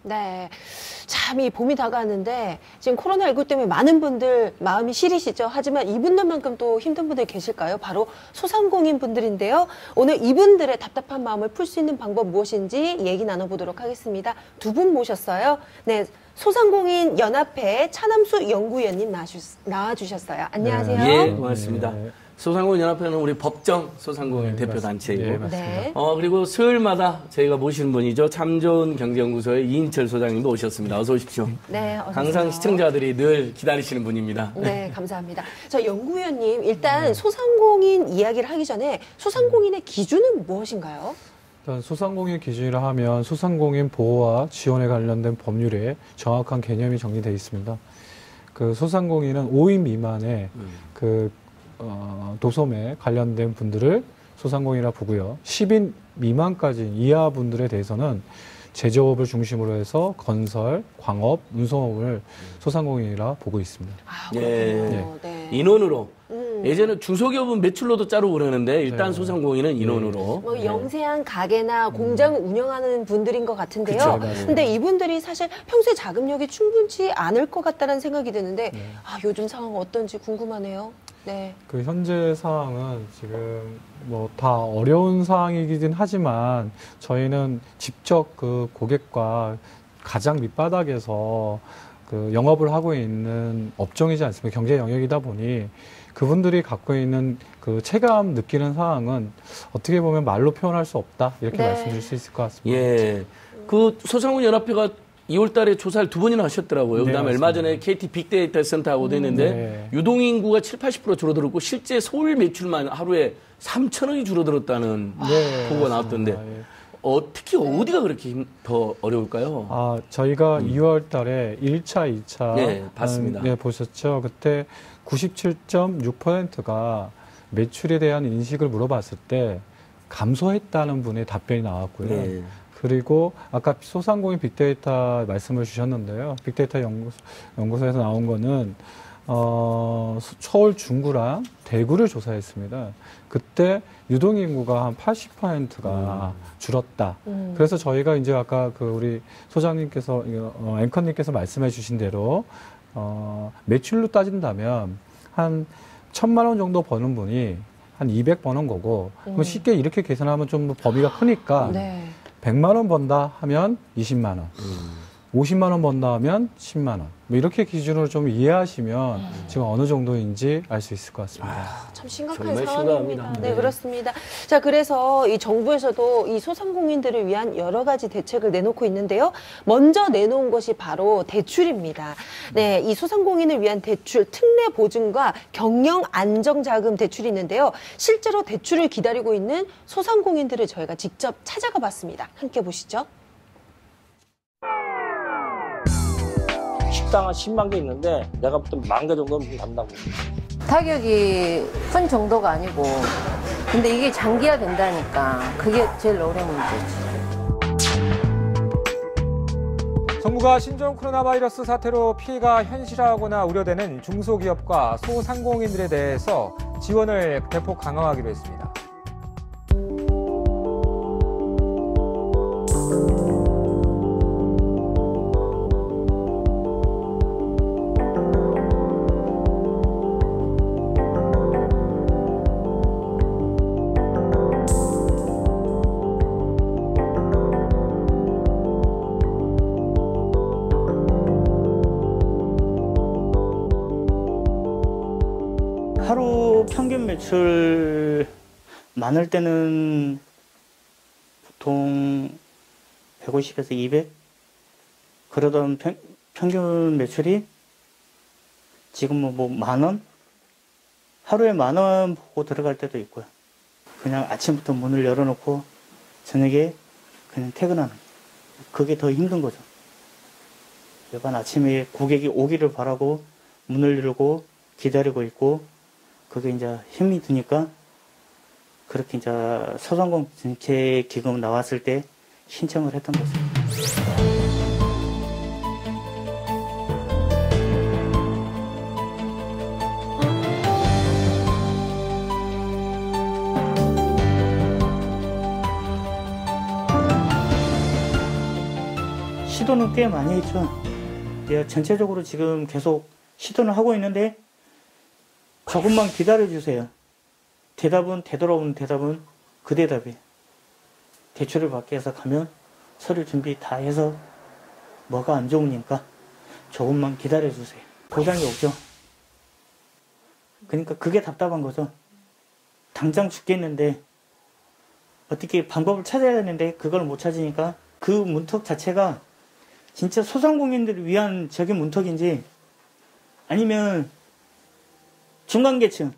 네. 참, 이 봄이 다가왔는데, 지금 코로나19 때문에 많은 분들 마음이 시리시죠? 하지만 이분들만큼 또 힘든 분들 계실까요? 바로 소상공인 분들인데요. 오늘 이분들의 답답한 마음을 풀 수 있는 방법 무엇인지 얘기 나눠보도록 하겠습니다. 두 분 모셨어요. 네. 소상공인 연합회 차남수 연구위원님 나와주셨어요. 안녕하세요.
예, 고맙습니다. 소상공인 연합회는 우리 법정 소상공인 대표단체이고,
네.
그리고 수요일마다 저희가 모시는 분이죠. 참 좋은 경제연구소의 이인철 소장님도 오셨습니다. 어서 오십시오.
네, 어서
항상
오세요.
시청자들이 늘 기다리시는 분입니다.
네, 감사합니다. 저 연구위원님, 일단 소상공인 이야기를 하기 전에 소상공인의 기준은 무엇인가요?
일단 소상공인 기준이라 하면 소상공인 보호와 지원에 관련된 법률에 정확한 개념이 정리되어 있습니다. 그 소상공인은 5인 미만의 도소매 관련된 분들을 소상공인이라 보고요. 10인 미만까지 이하 분들에 대해서는 제조업을 중심으로 해서 건설, 광업, 운송업을 소상공인이라 보고 있습니다.
네. 인원으로. 예전에 중소기업은 매출로도 자르고 그러는데 일단 소상공인은 인원으로.
뭐 영세한 가게나 공장을 운영하는 분들인 것 같은데요.
그쵸,
근데 이분들이 사실 평소에 자금력이 충분치 않을 것 같다는 생각이 드는데 요즘 상황 어떤지 궁금하네요. 네.
그 현재 상황은 지금 뭐 다 어려운 상황이긴 하지만 저희는 직접 그 고객과 가장 밑바닥에서 그 영업을 하고 있는 업종이지 않습니까? 경제 영역이다 보니 그분들이 갖고 있는 그 체감 느끼는 상황은 어떻게 보면 말로 표현할 수 없다 이렇게 말씀드릴 수 있을 것 같습니다.
예. 그 소상공인 연합회가 2월 달에 조사를 2번이나 하셨더라고요.
네,
그다음에 얼마 전에 KT 빅데이터 센터하고도 했는데 유동인구가 7-80% 줄어들었고 실제 서울 매출만 하루에 3천억이 줄어들었다는 보고가 나왔던데 특히 어디가 그렇게 더 어려울까요?
저희가 2월 달에 1차, 2차
네, 봤습니다.
네, 보셨죠? 그때 97.6%가 매출에 대한 인식을 물어봤을 때 감소했다는 분의 답변이 나왔고요.
네.
그리고 아까 소상공인 빅데이터 말씀을 주셨는데요. 빅데이터 연구소에서 나온 거는 서울 중구랑 대구를 조사했습니다. 그때 유동인구가 한 80%가 줄었다. 그래서 저희가 이제 아까 그 우리 소장님께서 앵커님께서 말씀해 주신 대로 매출로 따진다면 한 1,000만 원 정도 버는 분이 한 200 버는 거고 그럼 쉽게 이렇게 계산하면 좀 범위가 크니까 100만 원 번다 하면 20만 원. 50만 원 번다 하면 10만 원. 뭐 이렇게 기준으로 좀 이해하시면 지금 어느 정도인지 알 수 있을 것 같습니다.
참 심각한 상황입니다. 네, 그렇습니다. 자, 그래서 이 정부에서도 이 소상공인들을 위한 여러 가지 대책을 내놓고 있는데요. 먼저 내놓은 것이 바로 대출입니다. 네, 이 소상공인을 위한 대출, 특례 보증과 경영 안정자금 대출이 있는데요. 실제로 대출을 기다리고 있는 소상공인들을 저희가 직접 찾아가 봤습니다. 함께 보시죠.
식당 한 10만 개 있는데 내가 볼 때 10,000개 정도는 간다고.
타격이 큰 정도가 아니고 근데 이게 장기화 된다니까 그게 제일 어려운 문제지.
정부가 신종 코로나 바이러스 사태로 피해가 현실화하거나 우려되는 중소기업과 소상공인들에 대해서 지원을 대폭 강화하기로 했습니다.
하루 평균 매출 많을 때는 보통 150에서 200? 그러던 평균 매출이 지금은 뭐 10,000원? 하루에 10,000원 보고 들어갈 때도 있고요. 그냥 아침부터 문을 열어놓고 저녁에 그냥 퇴근하는 거예요. 그게 더 힘든 거죠. 매번 아침에 고객이 오기를 바라고 문을 열고 기다리고 있고 그게 이제 힘이 드니까 그렇게 이제 소상공인 전체 기금 나왔을 때 신청을 했던 거죠. 시도는 꽤 많이 했죠. 전체적으로 지금 계속 시도는 하고 있는데 조금만 기다려주세요. 대답은 되돌아오는 대답은 그 대답이에요. 대출을 받기 위해서 가면 서류 준비 다 해서 뭐가 안 좋으니까 조금만 기다려주세요. 보장이 없죠. 그러니까 그게 답답한 거죠. 당장 죽겠는데 어떻게 방법을 찾아야 되는데 그걸 못 찾으니까 그 문턱 자체가 진짜 소상공인들을 위한 저기 문턱인지 아니면 중간계층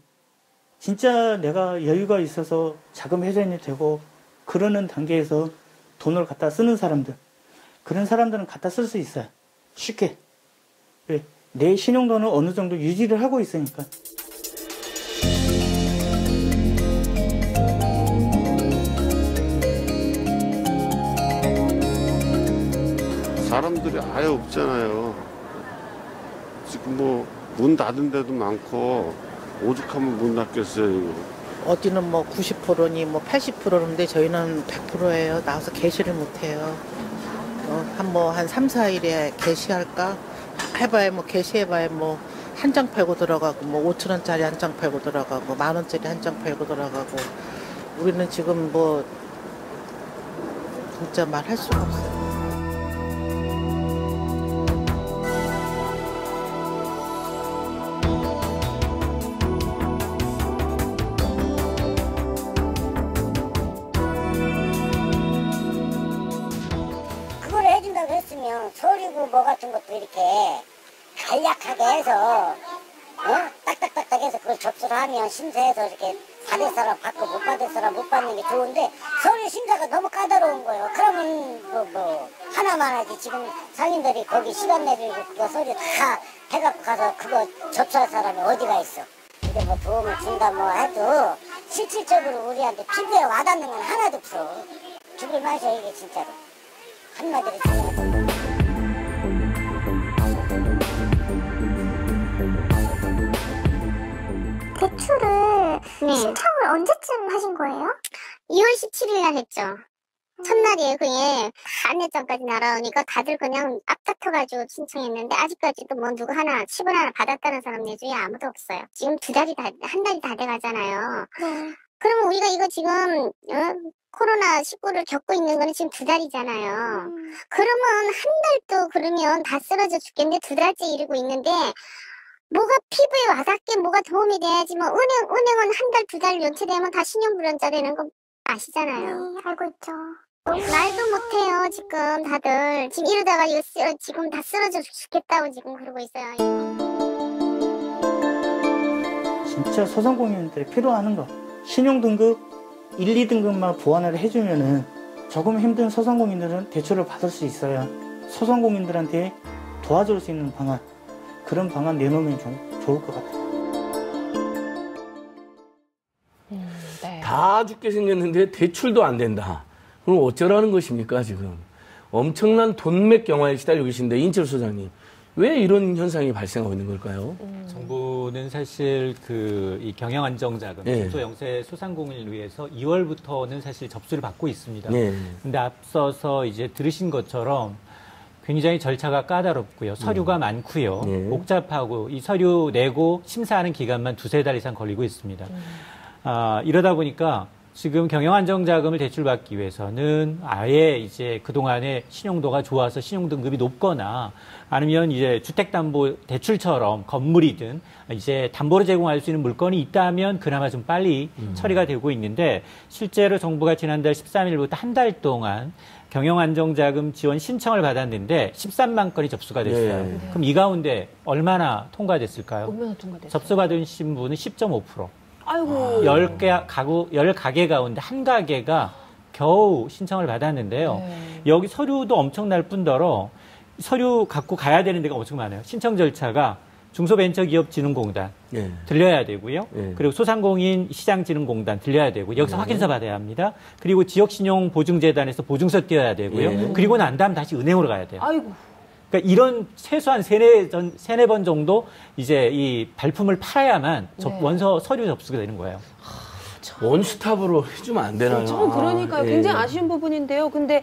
진짜 내가 여유가 있어서 자금 회전이 되고 그러는 단계에서 돈을 갖다 쓰는 사람들 그런 사람들은 갖다 쓸 수 있어요. 쉽게. 왜? 내 신용도는 어느 정도 유지를 하고 있으니까.
사람들이 아예 없잖아요. 지금 뭐 문 닫은 데도 많고 오죽하면 문 닫겠어요.
어디는 뭐 90%니 뭐 80%인데 저희는 100%예요. 나와서 게시를 못해요. 한 3, 4일에 게시할까? 해봐야 뭐 게시해봐야 뭐 한 장 팔고 들어가고 뭐 5,000원짜리 한 장 팔고 들어가고 10,000원짜리 한 장 팔고 들어가고 우리는 지금 뭐 진짜 말할 수가 없어요.
서류고 뭐 같은 것도 이렇게 간략하게 해서 딱딱딱딱 해서 그걸 접수를 하면 심사해서 이렇게 받을 사람 받고 못 받을 사람 못 받는 게 좋은데 서류 심사가 너무 까다로운 거예요. 그러면 뭐 하나만 하지 지금 상인들이 거기 시간 내밀고 그거 서류 다 해갖고 가서 그거 접수할 사람이 어디가 있어. 근데 뭐 도움을 준다 뭐 해도 실질적으로 우리한테 피부에 와닿는 건 하나도 없어. 죽을 맛이야 이게 진짜로. 한마디로 죽는 대출을 신청을 언제쯤 하신 거예요? 2월 17일 날 했죠. 첫날이에요. 그게 안내장까지 날아오니까 다들 그냥 앞다퉈가지고 신청했는데 아직까지도 뭐 누구 하나 10원 하나 받았다는 사람 내 주위에 아무도 없어요. 지금 한 달이 다 돼가잖아요. 그러면 우리가 이거 지금 코로나19를 겪고 있는 거는 지금 2달이잖아요. 그러면 한 달도 그러면 다 쓰러져 죽겠는데 2달째 이러고 있는데 뭐가 피부에 와닿게 뭐가 도움이 돼야지 뭐 은행은 한 달, 2달 연체되면 다 신용불량자 되는 거 아시잖아요. 네, 알고 있죠. 말도 못해요 지금 다들. 지금 이러다가 이거 지금 다 쓰러져 죽겠다고 지금 그러고 있어요.
진짜 소상공인들이 필요하는 거. 신용등급 1, 2등급만 보완을 해주면은 조금 힘든 소상공인들은 대출을 받을 수 있어요. 소상공인들한테 도와줄 수 있는 방안. 그런 방안 내놓으면 좀 좋을 것 같아요.
네.
다 죽게 생겼는데 대출도 안 된다. 그럼 어쩌라는 것입니까 지금. 엄청난 돈맥 경화에 시달리고 계신데 인철 소장님. 왜 이런 현상이 발생하고 있는 걸까요?
정부는 사실 이 경영 안정자금, 중소영세 소상공인을 위해서 2월부터는 사실 접수를 받고 있습니다. 그런데 앞서서 이제 들으신 것처럼 굉장히 절차가 까다롭고요. 서류가 많고요. 복잡하고 이 서류 내고 심사하는 기간만 2-3달 이상 걸리고 있습니다. 이러다 보니까 지금 경영안정자금을 대출받기 위해서는 아예 이제 그동안에 신용도가 좋아서 신용등급이 높거나 아니면 이제 주택담보대출처럼 건물이든 이제 담보로 제공할 수 있는 물건이 있다면 그나마 좀 빨리 처리가 되고 있는데 실제로 정부가 지난달 13일부터 한 달 동안 경영안정자금 지원 신청을 받았는데 13만 건이 접수가 됐어요.
네.
그럼 이 가운데 얼마나 통과됐을까요?
얼마나 통과됐어요?
접수받으신 분은 10.5%.
아이고.
10가게 가운데 한 가게가 겨우 신청을 받았는데요.
네.
여기 서류도 엄청날 뿐더러 서류 갖고 가야 되는 데가 엄청 많아요. 신청 절차가 중소벤처기업진흥공단
예.
들려야 되고요.
예.
그리고 소상공인 시장진흥공단 들려야 되고 여기서
네.
확인서 받아야 합니다. 그리고 지역신용보증재단에서 보증서 띄워야 되고요.
예.
그리고 난 다음 다시 은행으로 가야 돼요.
아이고.
그러니까 이런 최소한 세네 번 정도 이제 이 발품을 팔아야만
네.
원서 서류 접수가 되는 거예요.
원스톱으로 해주면 안 되나요?
참 그러니까요.
예.
굉장히 아쉬운 부분인데요. 근데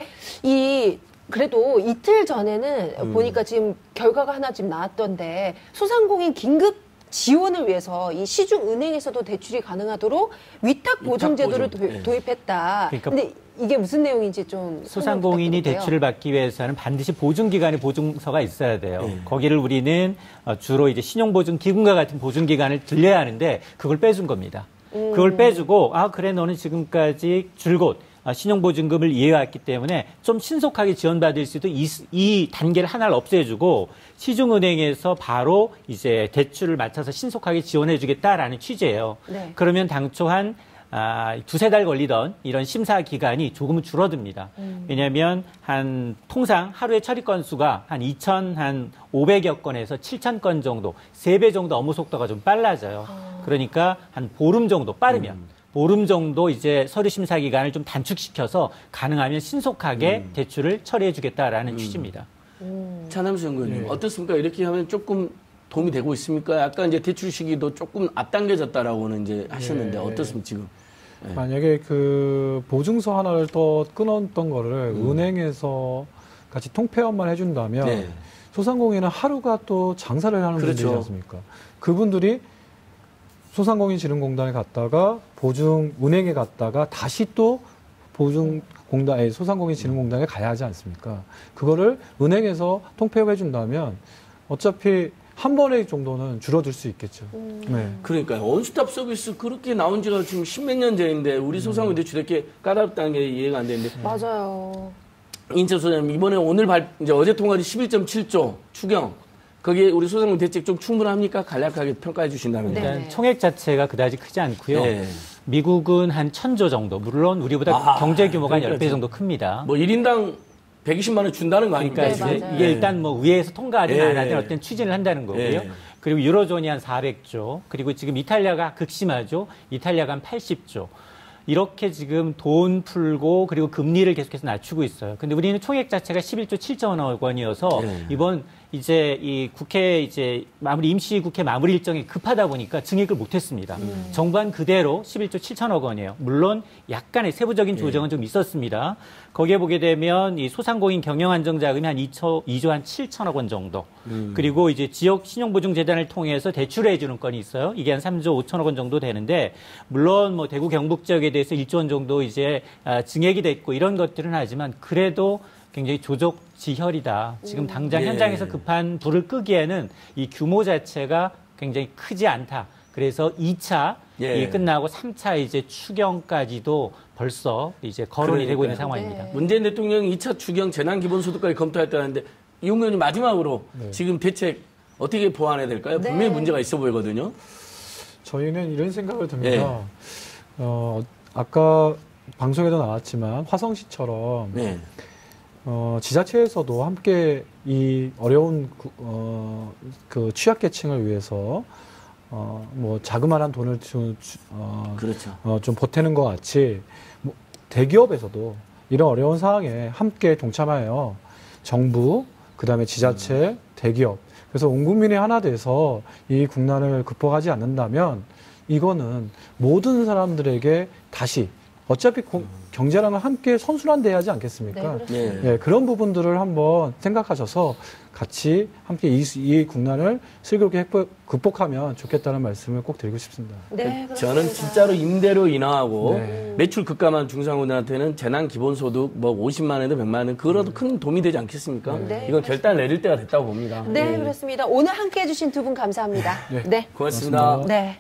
그래도 이틀 전에는 보니까 지금 결과가 하나 지금 나왔던데 소상공인 긴급 지원을 위해서 이 시중은행에서도 대출이 가능하도록 위탁 보증제도를
보증.
도입했다.
그러니까
근데 이게 무슨 내용인지 좀
소상공인이 대출을 받기 위해서는 반드시 보증기관의 보증서가 있어야 돼요. 거기를 우리는 주로 이제 신용보증기금과 같은 보증기관을 들려야 하는데 그걸 빼준 겁니다. 그걸 빼주고 그래 너는 지금까지 줄곧 신용보증금을 이해해왔기 때문에 좀 신속하게 지원받을 수 있도록 이 단계를 하나를 없애주고 시중은행에서 바로 이제 대출을 맞춰서 신속하게 지원해주겠다라는 취지예요.
네. 그러면
그러면 당초 한 두세 달 걸리던 이런 심사 기간이 조금은 줄어듭니다. 왜냐하면 통상 하루에 처리 건수가 한 2,500여 건에서 7,000건 정도, 3배 정도 업무 속도가 좀 빨라져요. 그러니까 한 보름 정도 빠르면 보름 정도 이제 서류 심사 기간을 좀 단축시켜서 가능하면 신속하게 대출을 처리해 주겠다라는 취지입니다.
차남수 연구원님 어떻습니까? 이렇게 하면 조금 도움이 되고 있습니까? 약간 이제 대출 시기도 조금 앞당겨졌다라고는 이제 하셨는데 어떻습니까 지금? 네.
만약에 그 보증서 하나를 또 끊었던 거를 은행에서 같이 통폐합만 해준다면
네.
소상공인은 하루가 또 장사를 하는
그렇죠.
분들이지 않습니까? 그분들이 소상공인진흥공단에 갔다가 은행에 갔다가 다시 또 소상공인진흥공단에 가야 하지 않습니까? 그거를 은행에서 통폐합해 준다면 어차피 한 번의 정도는 줄어들 수 있겠죠. 네.
그러니까요. 원스톱 서비스 그렇게 나온 지가 지금 10몇 년 전인데 우리 소상공인들 이렇게 까다롭다는 게 이해가 안 되는데.
맞아요.
인천 소장님 이번에 이제 어제 통과된 11.7조 추경. 거기에 우리 소상공인 대책 좀 충분합니까? 간략하게 평가해 주신다면요.
일단 총액 자체가 그다지 크지 않고요.
네.
미국은 한 1,000조 정도. 물론 우리보다 경제 규모가 한 10배 정도 큽니다.
뭐 1인당 120만 원 준다는 거 아닙니까?
그러니까 이게 일단 뭐 위에서 통과하든 안 하든 어떤 추진을 한다는 거고요.
네.
그리고 유로존이 한 400조. 그리고 지금 이탈리아가 극심하죠. 이탈리아가 한 80조. 이렇게 지금 돈 풀고 그리고 금리를 계속해서 낮추고 있어요. 근데 우리는 총액 자체가 11조 7천억 원이어서 이번 이제 이 국회 이제 임시국회 마무리 일정이 급하다 보니까 증액을 못했습니다. 정부안 그대로 11조 7천억 원이에요. 물론 약간의 세부적인 조정은 좀 있었습니다. 거기에 보게 되면 이 소상공인 경영안정자금이 한 2조 한 7천억 원 정도. 그리고 이제 지역 신용보증재단을 통해서 대출을 해주는 건이 있어요. 이게 한 3조 5천억 원 정도 되는데 물론 뭐 대구 경북 지역에 대해서 1조 원 정도 이제 증액이 됐고 이런 것들은 하지만 그래도 굉장히 조족지혈이다. 지금 당장 현장에서 급한 불을 끄기에는 이 규모 자체가 굉장히 크지 않다. 그래서 2차 끝나고 3차 이제 추경까지도 벌써 이제 거론이 되고 있는 상황입니다.
문재인 대통령이 2차 추경 재난기본소득까지 검토했다는데 이용 의원님 마지막으로 지금 대책 어떻게 보완해야 될까요? 분명히 문제가 있어 보이거든요.
저희는 이런 생각을 듭니다. 아까 방송에도 나왔지만 화성시처럼 지자체에서도 함께 이 어려운 그 취약계층을 위해서 뭐 자그마한 돈을 좀 보태는 것 같이 뭐 대기업에서도 이런 어려운 상황에 함께 동참하여 정부, 그다음에 지자체, 대기업 그래서 온 국민이 하나 돼서 이 국난을 극복하지 않는다면 이거는 모든 사람들에게 다시 어차피 경제랑은 함께 선순환돼야 하지 않겠습니까?
네,
예, 그런 부분들을 한번 생각하셔서 같이 함께 이 국난을 슬기롭게 극복하면 좋겠다는 말씀을 꼭 드리고 싶습니다.
네,
저는 진짜로 임대료 인하하고
네.
매출 급감한 중소상공인한테는 재난 기본소득 뭐 50만 원에도 100만 원 그거라도 큰 도움이 되지 않겠습니까?
네.
이건 결단 내릴 때가 됐다고 봅니다.
네, 그렇습니다. 오늘 함께 해주신 두 분 감사합니다. 네.
고맙습니다.
네.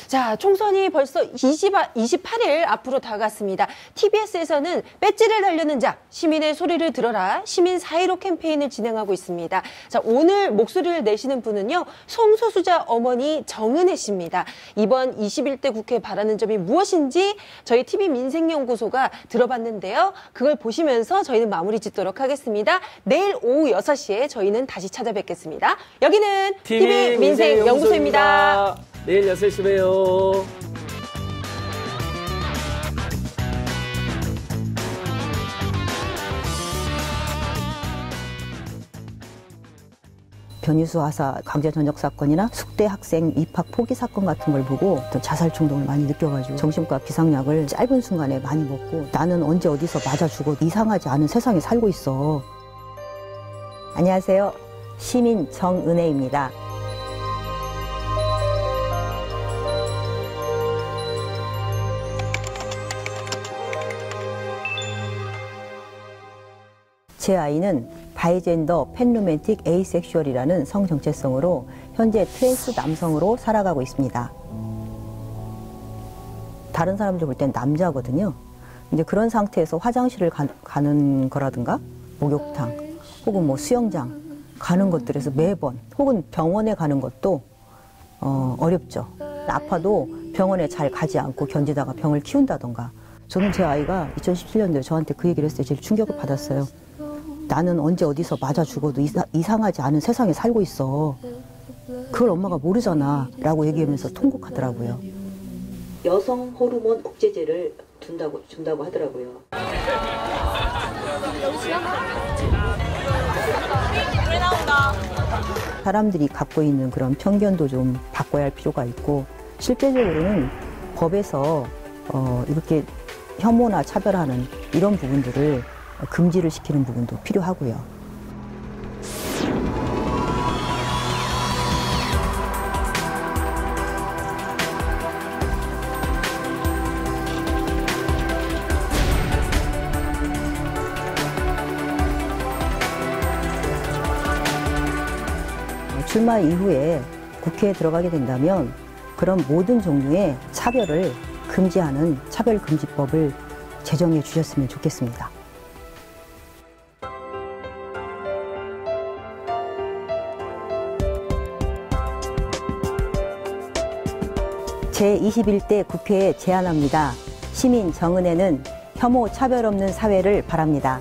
자, 총선이 벌써 28일 앞으로 다가갔습니다. TBS에서는 배지를 달려는 자, 시민의 소리를 들어라, 시민 4.15 캠페인을 진행하고 있습니다. 자, 오늘 목소리를 내시는 분은요, 성소수자 어머니 정은혜 씨입니다. 이번 21대 국회 바라는 점이 무엇인지 저희 TV민생연구소가 들어봤는데요. 그걸 보시면서 저희는 마무리 짓도록 하겠습니다. 내일 오후 6시에 저희는 다시 찾아뵙겠습니다. 여기는 TV민생연구소입니다.
내일 6시 봬요.
변희수 하사 강제 전역 사건이나 숙대 학생 입학 포기 사건 같은 걸 보고 또 자살 충동을 많이 느껴가지고 정신과 비상약을 짧은 순간에 많이 먹고 나는 언제 어디서 맞아 죽어도 이상하지 않은 세상에 살고 있어. 안녕하세요. 시민 정은혜입니다. 제 아이는 바이젠더 팬로맨틱 에이섹슈얼이라는 성정체성으로 현재 트랜스 남성으로 살아가고 있습니다. 다른 사람들 볼 땐 남자거든요. 근데 그런 상태에서 화장실을 가는 거라든가 목욕탕 혹은 뭐 수영장 가는 것들에서 매번 혹은 병원에 가는 것도 어렵죠. 아파도 병원에 잘 가지 않고 견디다가 병을 키운다던가. 저는 제 아이가 2017년도에 저한테 그 얘기를 했을 때 제일 충격을 받았어요. 나는 언제 어디서 맞아 죽어도 이상하지 않은 세상에 살고 있어. 그걸 엄마가 모르잖아 라고 얘기하면서 통곡하더라고요. 여성 호르몬 억제제를 준다고 하더라고요. 사람들이 갖고 있는 그런 편견도 좀 바꿔야 할 필요가 있고, 실제적으로는 법에서 이렇게 혐오나 차별하는 이런 부분들을 금지를 시키는 부분도 필요하고요. 출마 이후에 국회에 들어가게 된다면 그런 모든 종류의 차별을 금지하는 차별금지법을 제정해 주셨으면 좋겠습니다. 제21대 국회에 제안합니다. 시민 정은혜는 혐오 차별 없는 사회를 바랍니다.